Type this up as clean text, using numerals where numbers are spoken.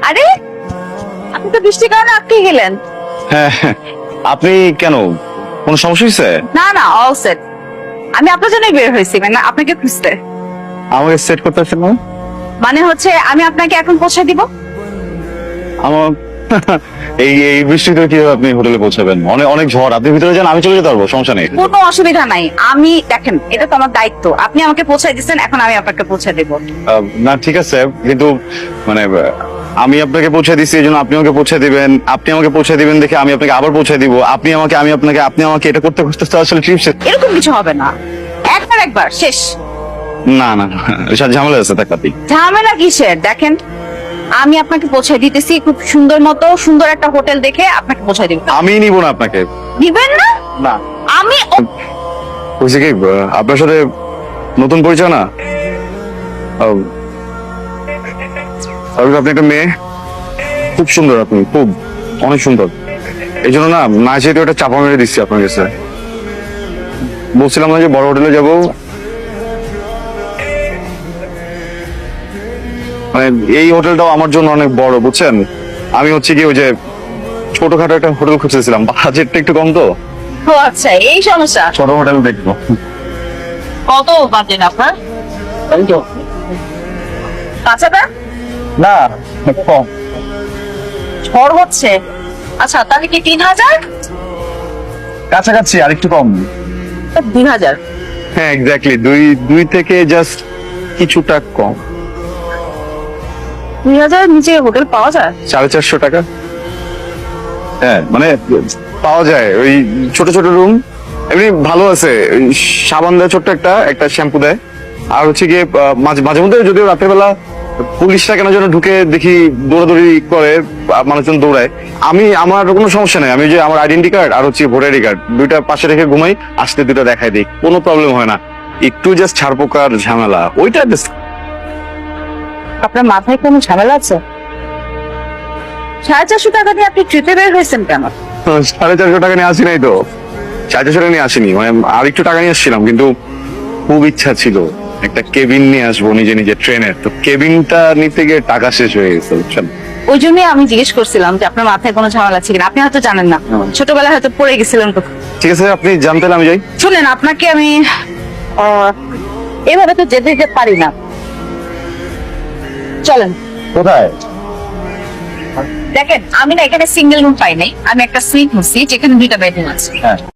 আরে আপনি তো বৃষ্টির কারণে আটকে গেলেন। হ্যাঁ, আপনি কেন, কোনো সমস্যা হয়েছে? না না, অল সেট। আমি আপনার জন্যই বের হয়েছি, মানে আপনাকে খুঁজতে। আমাকে সেট করতে আসছেন না? মানে হচ্ছে আমি আপনাকে এখন পৌঁছে দিব। আমার এই এই বৃষ্টিতে কিভাবে আপনি হোটেলে পৌঁছাবেন? অনেক অনেক ঝড়, আপনি ভিতরে যান, আমি চলে যেতে পারবো, সমস্যা নেই। কোনো অসুবিধা নাই, আমি দেখেন এটা তো আমার দায়িত্ব। আপনি আমাকে পৌঁছাই দিচ্ছেন, এখন আমি আপনাকে পৌঁছে দেব। না ঠিক আছে, কিন্তু মানে আমি আপনাকে পৌঁছে দিচ্ছি এই জন্য আপনি আমাকে পৌঁছে দিবেন, আপনি আমাকে পৌঁছে দিবেন দেখে আমি আপনাকে আবার পৌঁছে দিব, আপনি আমাকে আমি আপনাকে, আপনি আমাকে, এটা করতে করতে তো আসলে ট্রিপ শেষ। এরকম কিছু হবে না, একবার শেষ। না না না, এসব ঝামেলা আছে তাকাতি। ঝামেলা কিসের? দেখেন আমি আপনাকে পৌঁছে দিতেছি, খুব সুন্দর মতো সুন্দর একটা হোটেল দেখে আপনাকে পৌঁছে দিব। আমি নিব না আপনাকে। দিবেন না? না, আমি বুঝছি কি, আপনার সাথে নতুন পরিচয় না। আপনি একটা মেয়ে, খুব সুন্দর, আপনি খুব অনেক সুন্দর, এই জন্য না চেয়ে ওটা চাপা মেরে দিচ্ছি আপনার কাছে। বলছিলাম না যে বড় হোটেলে যাব, মানে এই হোটেলটাও আমার জন্য অনেক বড়, বুঝছেন। আমি হচ্ছে কি ওই যে ছোটখাটো একটা হোটেল খুঁজতেছিলাম, বাজেটটা একটু কম তো। ও আচ্ছা, এই সমস্যা। ছোট হোটেল দেখবো। কত বাজেট আপনার? 5,000? না, কম। ঝড় হচ্ছে। আচ্ছা তাহলে কি 3,000? কাছাকাছি আর একটু কম। 2,000? হ্যাঁ এক্স্যাক্টলি, দুই থেকে জাস্ট কিছুটা কম। 2,000 নিচে হোটেল পাওয়া যায়? 450 টাকা। হ্যাঁ মানে পাওয়া যায়, ওই ছোট ছোট রুম, এমনি ভালো আছে। ওই সাবান দেয় ছোট্ট একটা শ্যাম্পু দেয়, আর হচ্ছে গিয়ে মাঝে মাঝে মধ্যে যদিও রাতের বেলা পুলিশরা কেন যেন ঢুকে দেখি দৌড়াদৌড়ি করে, মানুষজন দৌড়ায়। আমার কোনো সমস্যা নেই, আমি যে আমার আইডেন্টি কার্ড আর হচ্ছে ভোটার আইডি কার্ড দুইটা পাশে রেখে ঘুমাই, আসতে দুটো দেখাই দিই, কোনো প্রবলেম হয় না। একটু জাস্ট ছাড়পোকার ঝামেলা, ওইটা আপনার মাথায় কোনো ঝামেলা আছে? 450 টাকা দিয়ে আপনি ট্রিপে বের হয়েছেন কেন? 450 টাকা নিয়ে আসি নাই তো, 450 টাকা নিয়ে আসিনি, মানে আর একটু টাকা নিয়ে আসছিলাম, কিন্তু খুব ইচ্ছা ছিল একটা কেবিন নিয়ে আসবো নিজে নিজে ট্রেনের, তো কেবিনটা নিতে গিয়ে টাকা শেষ হয়ে গেছে, বুঝছেন। ওই জন্যই আমি জিজ্ঞেস করছিলাম যে আপনার মাথায় কোনো ঝামেলা আছে কিনা। আপনি হয়তো জানেন না, ছোটবেলায় হয়তো পড়ে গেছিলেন কোথাও। ঠিক আছে, আপনি জানতেন আমি যাই। শুনেন, আপনাকে আমি এভাবে তো যেতে যেতে পারি না, চলেন। কোথায়? দেখেন আমি না এখানে সিঙ্গেল রুম পাই নাই, আমি একটা সুইট নিচ্ছি যেখানে 2টা বেডরুম আছে। হ্যাঁ